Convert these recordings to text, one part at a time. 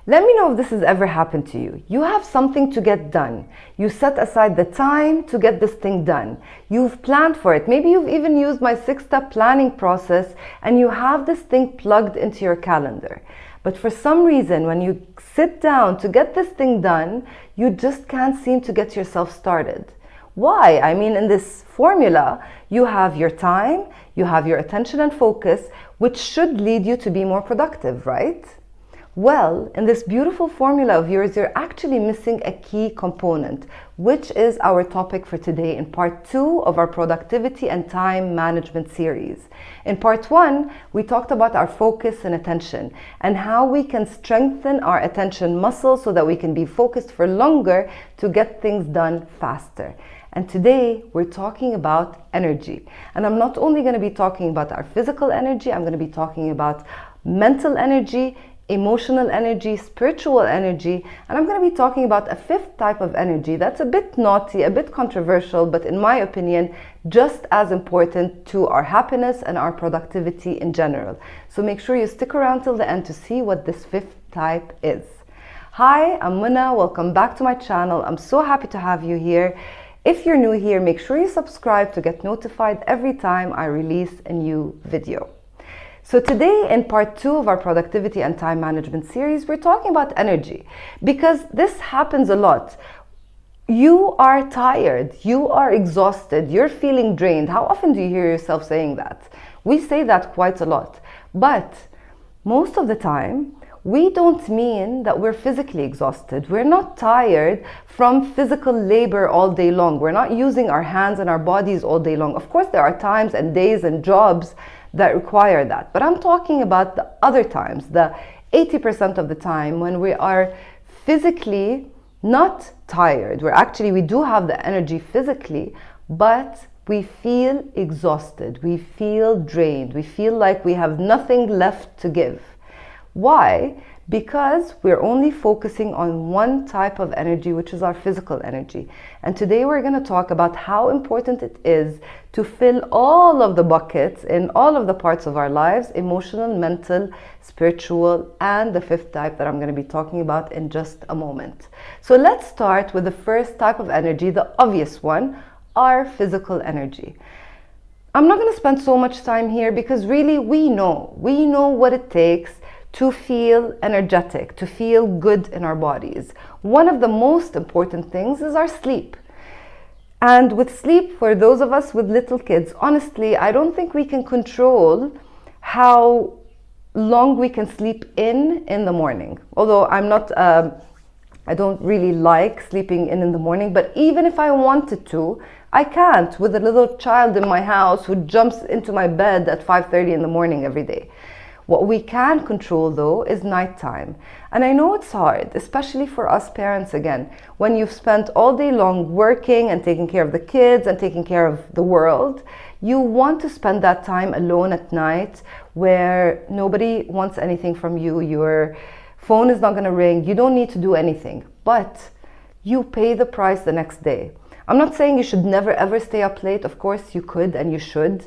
Let me know if this has ever happened to you. You have something to get done. You set aside the time to get this thing done. You've planned for it. Maybe you've even used my 6-step planning process and you have this thing plugged into your calendar. But for some reason, when you sit down to get this thing done, you just can't seem to get yourself started. Why? I mean, in this formula, you have your time, you have your attention and focus, which should lead you to be more productive, right? Well, in this beautiful formula of yours, you're actually missing a key component, which is our topic for today in part 2 of our productivity and time management series. In part 1, we talked about our focus and attention and how we can strengthen our attention muscle so that we can be focused for longer to get things done faster. And today we're talking about energy. And I'm not only going to be talking about our physical energy, I'm going to be talking about mental energy, emotional energy, spiritual energy, and I'm going to be talking about a 5th type of energy that's a bit naughty, a bit controversial, but in my opinion, just as important to our happiness and our productivity in general. So make sure you stick around till the end to see what this 5th type is. Hi, I'm Muna. Welcome back to my channel. I'm so happy to have you here. If you're new here, make sure you subscribe to get notified every time I release a new video. So today in part 2 of our productivity and time management series, we're talking about energy because this happens a lot. You are tired, you are exhausted, you're feeling drained. How often do you hear yourself saying that? We say that quite a lot, but most of the time, we don't mean that we're physically exhausted. We're not tired from physical labor all day long. We're not using our hands and our bodies all day long. Of course, there are times and days and jobs that require that. But I'm talking about the other times, the 80% of the time when we are physically not tired. We do have the energy physically, but we feel exhausted. We feel drained. We feel like we have nothing left to give. Why? Because we're only focusing on one type of energy, which is our physical energy. And today we're going to talk about how important it is to fill all of the buckets in all of the parts of our lives, emotional, mental, spiritual, and the 5th type that I'm going to be talking about in just a moment. So let's start with the first type of energy, the obvious one, our physical energy. I'm not going to spend so much time here because really we know what it takes to feel energetic, to feel good in our bodies. One of the most important things is our sleep. And with sleep, for those of us with little kids, honestly, I don't think we can control how long we can sleep in the morning. Although I don't really like sleeping in the morning, but even if I wanted to, I can't with a little child in my house who jumps into my bed at 5:30 in the morning every day. What we can control though is nighttime. And I know it's hard, especially for us parents again, when you've spent all day long working and taking care of the kids and taking care of the world, you want to spend that time alone at night where nobody wants anything from you. Your phone is not going to ring. You don't need to do anything, but you pay the price the next day. I'm not saying you should never ever stay up late. Of course you could and you should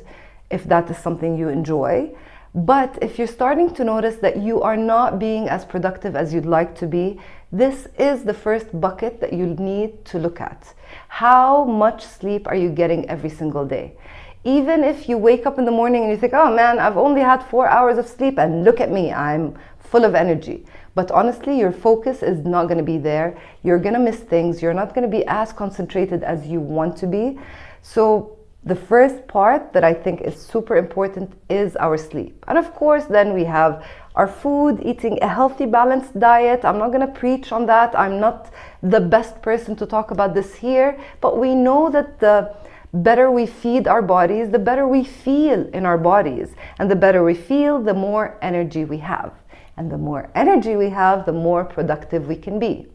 if that is something you enjoy. But if you're starting to notice that you are not being as productive as you'd like to be, this is the first bucket that you need to look at. How much sleep are you getting every single day? Even if you wake up in the morning and you think, oh man, I've only had 4 hours of sleep and look at me, I'm full of energy. But honestly, your focus is not going to be there. You're going to miss things. You're not going to be as concentrated as you want to be. So the first part that I think is super important is our sleep. And of course, then we have our food, eating a healthy, balanced diet. I'm not going to preach on that. I'm not the best person to talk about this here, but we know that the better we feed our bodies, the better we feel in our bodies. And the better we feel, the more energy we have. And the more energy we have, the more productive we can be.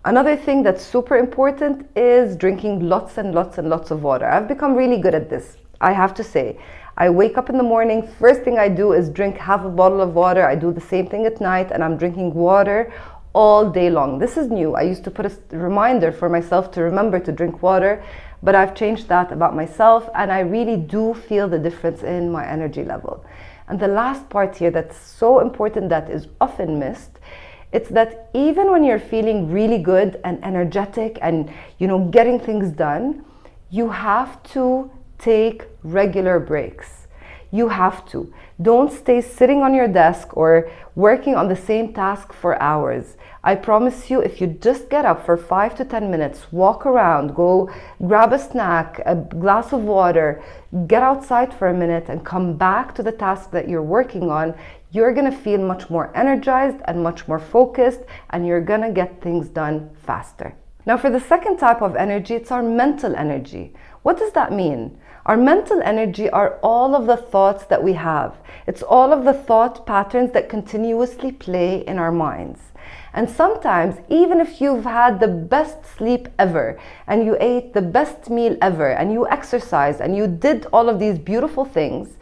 Another thing that's super important is drinking lots and lots and lots of water. I've become really good at this, I have to say. I wake up in the morning, first thing I do is drink half a bottle of water. I do the same thing at night and I'm drinking water all day long. This is new. I used to put a reminder for myself to remember to drink water, but I've changed that about myself and I really do feel the difference in my energy level. And the last part here that's so important that is often missed It's that even when you're feeling really good and energetic and, getting things done, you have to take regular breaks. You have to. Don't stay sitting on your desk or working on the same task for hours. I promise you, if you just get up for 5 to 10 minutes, walk around, go grab a snack, a glass of water, get outside for a minute and come back to the task that you're working on, you're gonna feel much more energized and much more focused, and you're gonna get things done faster. Now, for the second type of energy, it's our mental energy. What does that mean? Our mental energy are all of the thoughts that we have. It's all of the thought patterns that continuously play in our minds. And sometimes, even if you've had the best sleep ever, and you ate the best meal ever, and you exercised, and you did all of these beautiful things,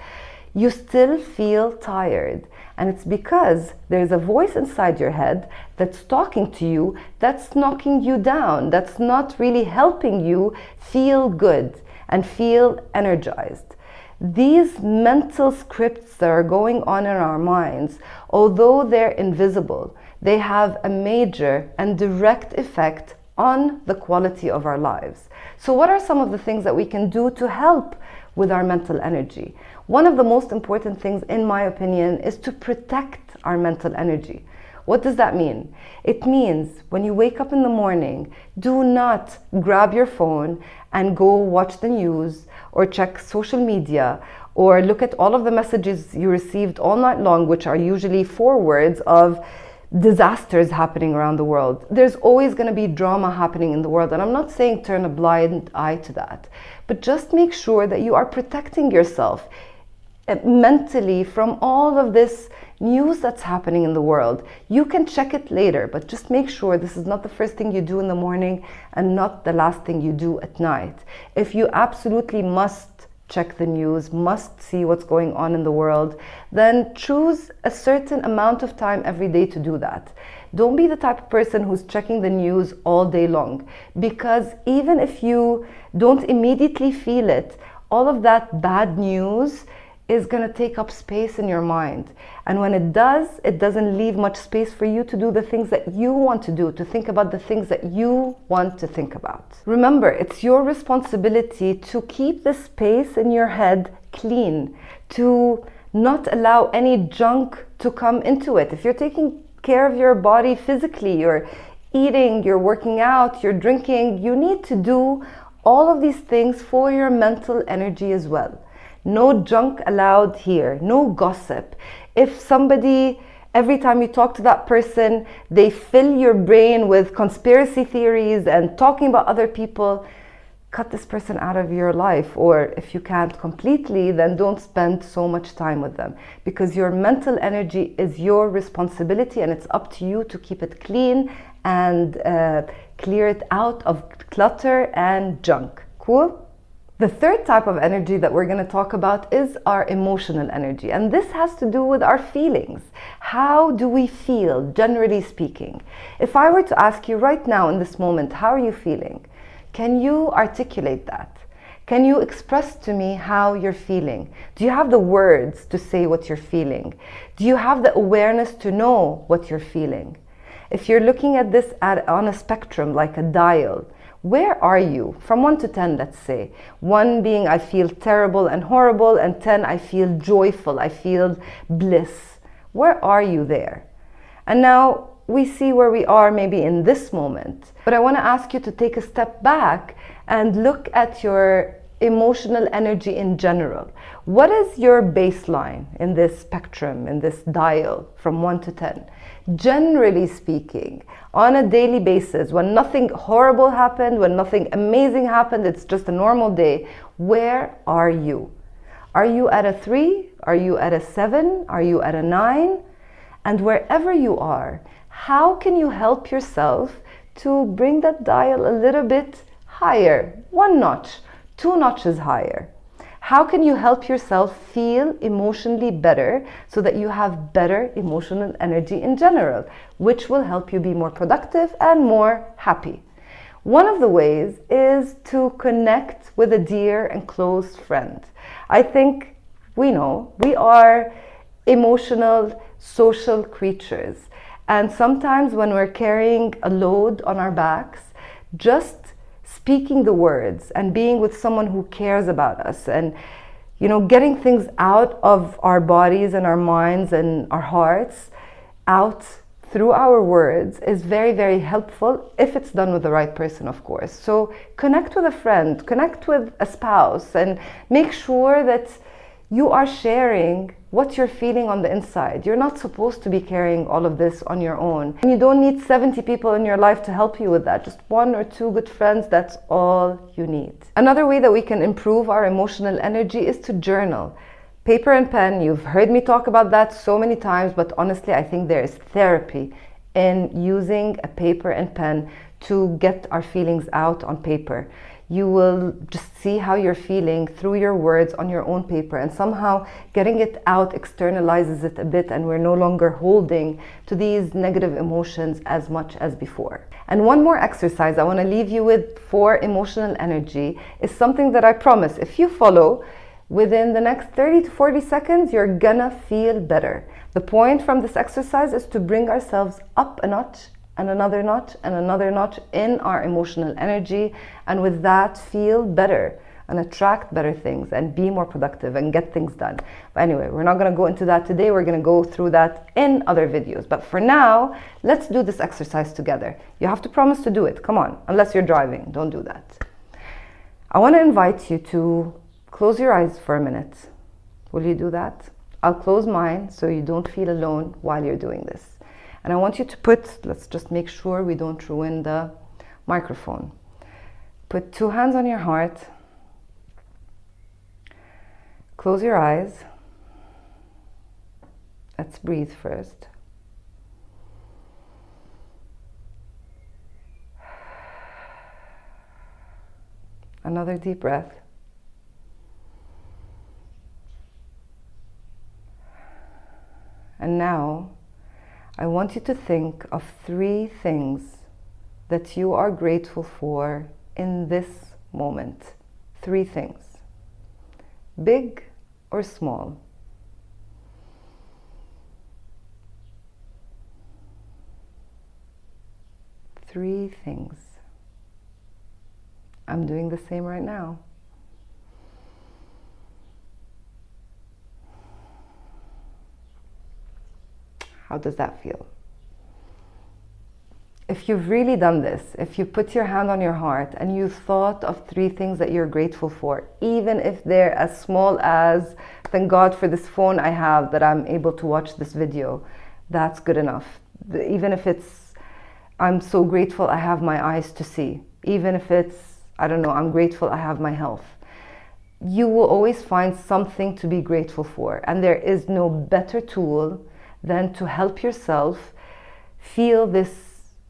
you still feel tired. And it's because there's a voice inside your head that's talking to you, that's knocking you down, that's not really helping you feel good and feel energized. These mental scripts that are going on in our minds, although they're invisible, they have a major and direct effect on the quality of our lives. So what are some of the things that we can do to help with our mental energy? One of the most important things, in my opinion, is to protect our mental energy. What does that mean? It means when you wake up in the morning, do not grab your phone and go watch the news or check social media or look at all of the messages you received all night long, which are usually forewords of disasters happening around the world. There's always going to be drama happening in the world, and I'm not saying turn a blind eye to that, but just make sure that you are protecting yourself mentally from all of this news that's happening in the world. You can check it later, but just make sure this is not the first thing you do in the morning and not the last thing you do at night. If you absolutely must check the news, must see what's going on in the world, then choose a certain amount of time every day to do that. Don't be the type of person who's checking the news all day long, because even if you don't immediately feel it, all of that bad news is going to take up space in your mind. And when it does, it doesn't leave much space for you to do the things that you want to do, to think about the things that you want to think about. Remember, it's your responsibility to keep the space in your head clean, to not allow any junk to come into it. If you're taking care of your body physically, you're eating, you're working out, you're drinking, you need to do all of these things for your mental energy as well. No junk allowed here, no gossip. If somebody, every time you talk to that person, they fill your brain with conspiracy theories and talking about other people, cut this person out of your life. Or if you can't completely, then don't spend so much time with them, because your mental energy is your responsibility, and it's up to you to keep it clean and clear it out of clutter and junk. Cool? The third type of energy that we're going to talk about is our emotional energy, and this has to do with our feelings. How do we feel, generally speaking? If I were to ask you right now in this moment, how are you feeling? Can you articulate that? Can you express to me how you're feeling? Do you have the words to say what you're feeling? Do you have the awareness to know what you're feeling? If you're looking at this on a spectrum, like a dial, where are you? From 1 to 10, let's say. 1 being I feel terrible and horrible, and 10 I feel joyful, I feel bliss. Where are you there? And now we see where we are maybe in this moment. But I want to ask you to take a step back and look at your emotional energy in general. What is your baseline in this spectrum, in this dial from 1 to 10? Generally speaking, on a daily basis, when nothing horrible happened, when nothing amazing happened, it's just a normal day, where are you? Are you at a 3? Are you at a 7? Are you at a 9? And wherever you are, how can you help yourself to bring that dial a little bit higher? 1 notch, 2 notches higher. How can you help yourself feel emotionally better so that you have better emotional energy in general, which will help you be more productive and more happy? One of the ways is to connect with a dear and close friend. I think we know we are emotional, social creatures. And sometimes when we're carrying a load on our backs, just speaking the words and being with someone who cares about us, and getting things out of our bodies and our minds and our hearts out through our words is very, very helpful if it's done with the right person, of course. So connect with a friend, connect with a spouse, and make sure that you are sharing what you're feeling on the inside. You're not supposed to be carrying all of this on your own. And you don't need 70 people in your life to help you with that. Just 1 or 2 good friends, that's all you need. Another way that we can improve our emotional energy is to journal. Paper and pen, you've heard me talk about that so many times, but honestly, I think there is therapy in using a paper and pen to get our feelings out on paper. You will just see how you're feeling through your words on your own paper, and somehow getting it out externalizes it a bit, and we're no longer holding to these negative emotions as much as before. And one more exercise I want to leave you with for emotional energy is something that I promise, if you follow, within the next 30 to 40 seconds, you're gonna feel better. The point from this exercise is to bring ourselves up a notch and another notch and another notch in our emotional energy, and with that feel better and attract better things and be more productive and get things done. But anyway, we're not going to go into that today. We're going to go through that in other videos. But for now, let's do this exercise together. You have to promise to do it. Come on, unless you're driving, don't do that. I want to invite you to close your eyes for a minute. Will you do that? I'll close mine so you don't feel alone while you're doing this. And I want you to let's just make sure we don't ruin the microphone. Put 2 hands on your heart. Close your eyes. Let's breathe first. Another deep breath. And now, I want you to think of 3 things that you are grateful for in this moment. 3 things, big or small. Three things. I'm doing the same right now. How does that feel? If you've really done this, if you put your hand on your heart and you thought of 3 things that you're grateful for, even if they're as small as, thank God for this phone I have that I'm able to watch this video, that's good enough. Even if it's, I'm so grateful I have my eyes to see. Even if it's, I don't know, I'm grateful I have my health. You will always find something to be grateful for. And there is no better tool than to help yourself feel this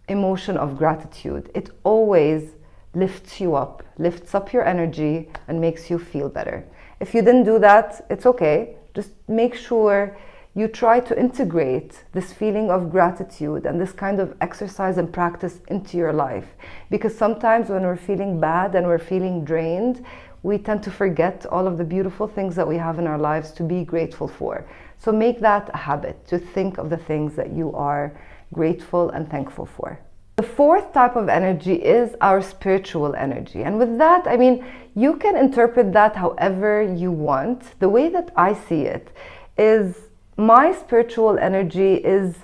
emotion of gratitude. It always lifts you up, lifts up your energy, and makes you feel better. If you didn't do that, it's okay. Just make sure you try to integrate this feeling of gratitude and this kind of exercise and practice into your life. Because sometimes when we're feeling bad and we're feeling drained, we tend to forget all of the beautiful things that we have in our lives to be grateful for. So make that a habit, to think of the things that you are grateful and thankful for. The 4th type of energy is our spiritual energy. And with that, I mean, you can interpret that however you want. The way that I see it is my spiritual energy is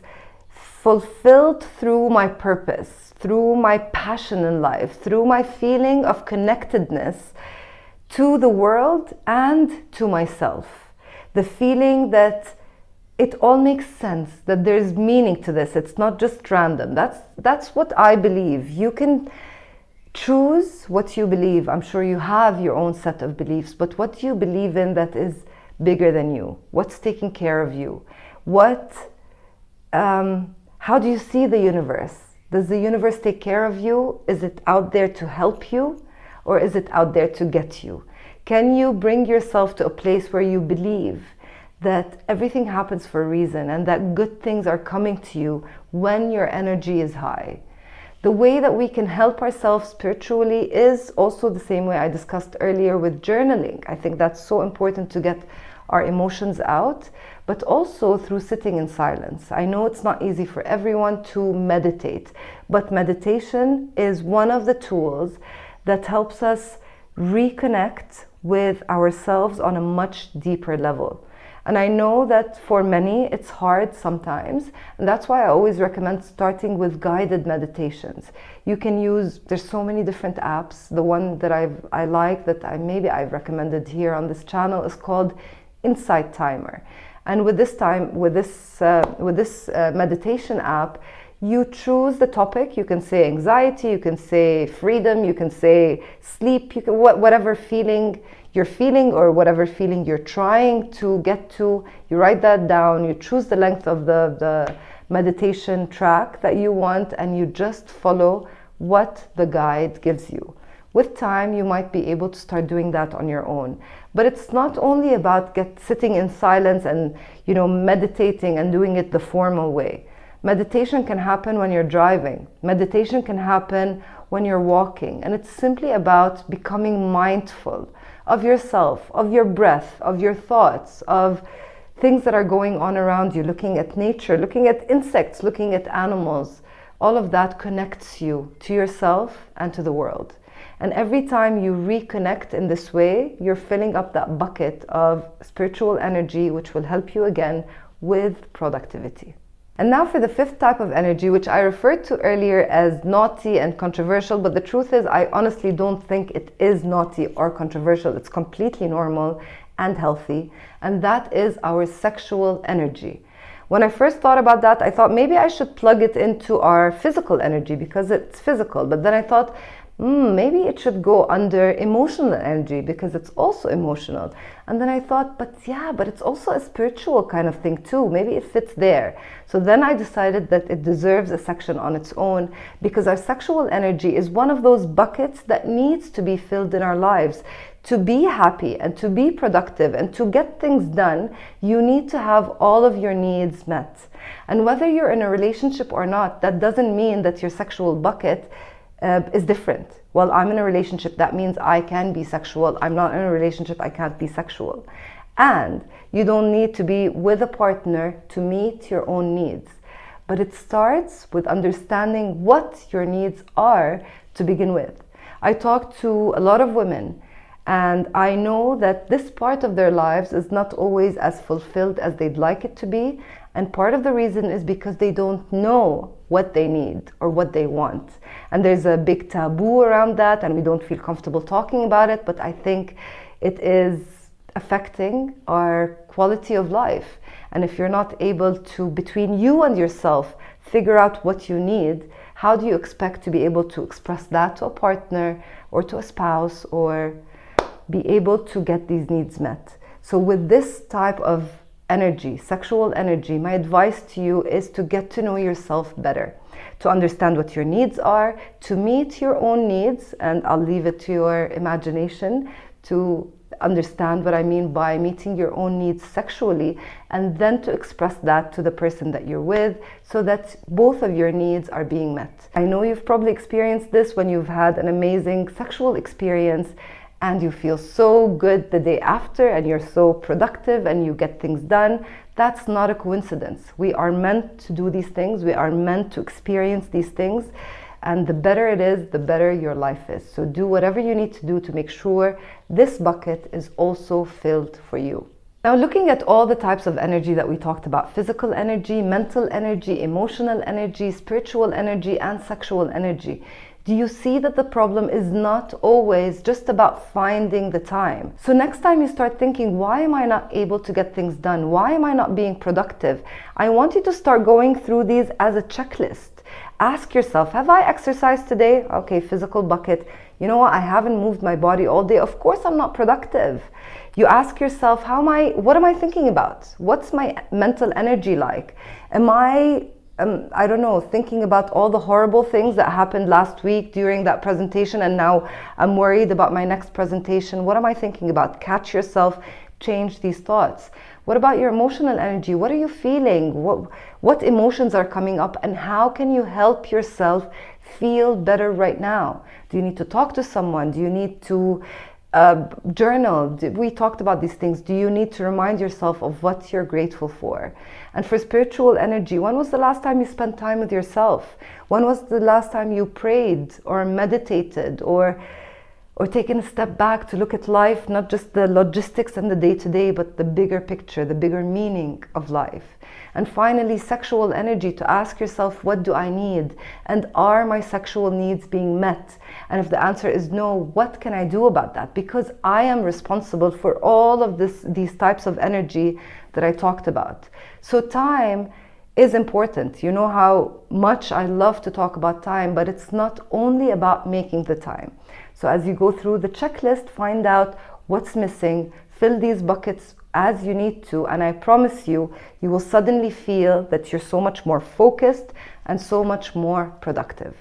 fulfilled through my purpose, through my passion in life, through my feeling of connectedness to the world and to myself. The feeling that it all makes sense, that there's meaning to this. It's not just random. That's what I believe. You can choose what you believe. I'm sure you have your own set of beliefs, but what do you believe in that is bigger than you? What's taking care of you? How do you see the universe? Does the universe take care of you? Is it out there to help you? Or is it out there to get you? Can you bring yourself to a place where you believe that everything happens for a reason and that good things are coming to you when your energy is high? The way that we can help ourselves spiritually is also the same way I discussed earlier with journaling. I think that's so important to get our emotions out. but also through sitting in silence. I know it's not easy for everyone to meditate, but meditation is one of the tools that helps us reconnect with ourselves on a much deeper level. And I know that for many it's hard sometimes, and that's why I always recommend starting with guided meditations. You can use, there's so many different apps. The one that I like that I've recommended here on this channel is called Insight Timer. And with this meditation app, you choose the topic. You can say anxiety, you can say freedom, you can say sleep, you can whatever feeling you're feeling or whatever feeling you're trying to get to, you write that down, you choose the length of the meditation track that you want, and you just follow what the guide gives you. With time, you might be able to start doing that on your own. But it's not only about sitting in silence and, meditating and doing it the formal way. Meditation can happen when you're driving. Meditation can happen when you're walking. And it's simply about becoming mindful of yourself, of your breath, of your thoughts, of things that are going on around you, looking at nature, looking at insects, looking at animals. All of that connects you to yourself and to the world. And every time you reconnect in this way, you're filling up that bucket of spiritual energy, which will help you again with productivity. And now for the fifth type of energy, which I referred to earlier as naughty and controversial, but the truth is I honestly don't think it is naughty or controversial. It's completely normal and healthy, and that is our sexual energy. When I first thought about that, I thought maybe I should plug it into our physical energy because it's physical, but then I thought, maybe it should go under emotional energy because it's also emotional. And then I thought, but it's also a spiritual kind of thing too. Maybe it fits there. So then I decided that it deserves a section on its own because our sexual energy is one of those buckets that needs to be filled in our lives. To be happy and to be productive and to get things done, you need to have all of your needs met. And whether you're in a relationship or not, that doesn't mean that your sexual bucket is different. Well, I'm in a relationship, that means I can be sexual. I'm not in a relationship, I can't be sexual. And you don't need to be with a partner to meet your own needs. But it starts with understanding what your needs are to begin with. I talk to a lot of women, and I know that this part of their lives is not always as fulfilled as they'd like it to be. And part of the reason is because they don't know what they need or what they want. And there's a big taboo around that, and we don't feel comfortable talking about it, but I think it is affecting our quality of life. And if you're not able to, between you and yourself, figure out what you need, how do you expect to be able to express that to a partner or to a spouse or be able to get these needs met? So with this type of energy, sexual energy, my advice to you is to get to know yourself better, to understand what your needs are, to meet your own needs, and I'll leave it to your imagination to understand what I mean by meeting your own needs sexually, and then to express that to the person that you're with so that both of your needs are being met. I know you've probably experienced this when you've had an amazing sexual experience and you feel so good the day after and you're so productive and you get things done. That's not a coincidence. We are meant to do these things. We are meant to experience these things. And the better it is, the better your life is. So do whatever you need to do to make sure this bucket is also filled for you. Now, looking at all the types of energy that we talked about, physical energy, mental energy, emotional energy, spiritual energy, and sexual energy, do you see that the problem is not always just about finding the time? So next time you start thinking, why am I not able to get things done? Why am I not being productive? I want you to start going through these as a checklist. Ask yourself, have I exercised today? Okay, physical bucket. You know what? I haven't moved my body all day. Of course, I'm not productive. You ask yourself, what am I thinking about? What's my mental energy like? Am I don't know, thinking about all the horrible things that happened last week during that presentation, and now I'm worried about my next presentation? What am I thinking about? Catch yourself, change these thoughts. What about your emotional energy? What are you feeling? What emotions are coming up, and how can you help yourself feel better right now? Do you need to talk to someone? Do you need to Journal. We talked about these things. Do you need to remind yourself of what you're grateful for? And for spiritual energy, when was the last time you spent time with yourself? When was the last time you prayed or meditated or taken a step back to look at life, not just the logistics and the day-to-day, but the bigger picture, the bigger meaning of life? And finally, sexual energy, to ask yourself, what do I need? And are my sexual needs being met? And if the answer is no, what can I do about that? Because I am responsible for all of these types of energy that I talked about. So time is important. You know how much I love to talk about time, but it's not only about making the time. So as you go through the checklist, find out what's missing, fill these buckets as you need to, and I promise you, you will suddenly feel that you're so much more focused and so much more productive.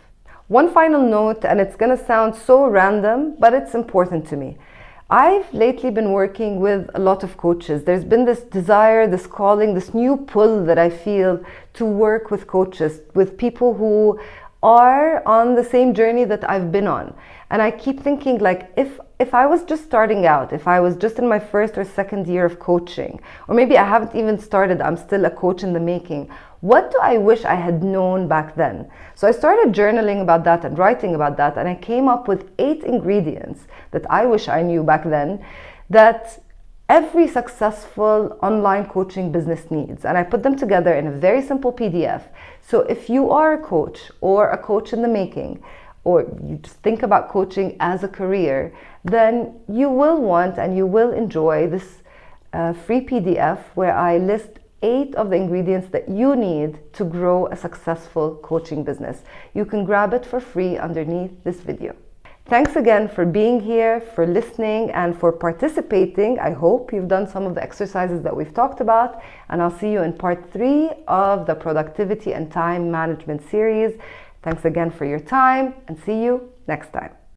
One final note, and it's gonna sound so random, but it's important to me. I've lately been working with a lot of coaches. There's been this desire, this calling, this new pull that I feel to work with coaches, with people who are on the same journey that I've been on. And I keep thinking, like, if I was just starting out, if I was just in my first or second year of coaching, or maybe I haven't even started, I'm still a coach in the making, what do I wish I had known back then? So I started journaling about that and writing about that, and I came up with 8 ingredients that I wish I knew back then that every successful online coaching business needs. And I put them together in a very simple PDF. So if you are a coach or a coach in the making, or you just think about coaching as a career, then you will want and you will enjoy this free PDF where I list 8 of the ingredients that you need to grow a successful coaching business. You can grab it for free underneath this video. Thanks again for being here, for listening, and for participating. I hope you've done some of the exercises that we've talked about, and I'll see you in part 3 of the Productivity and Time Management series. Thanks again for your time, and see you next time.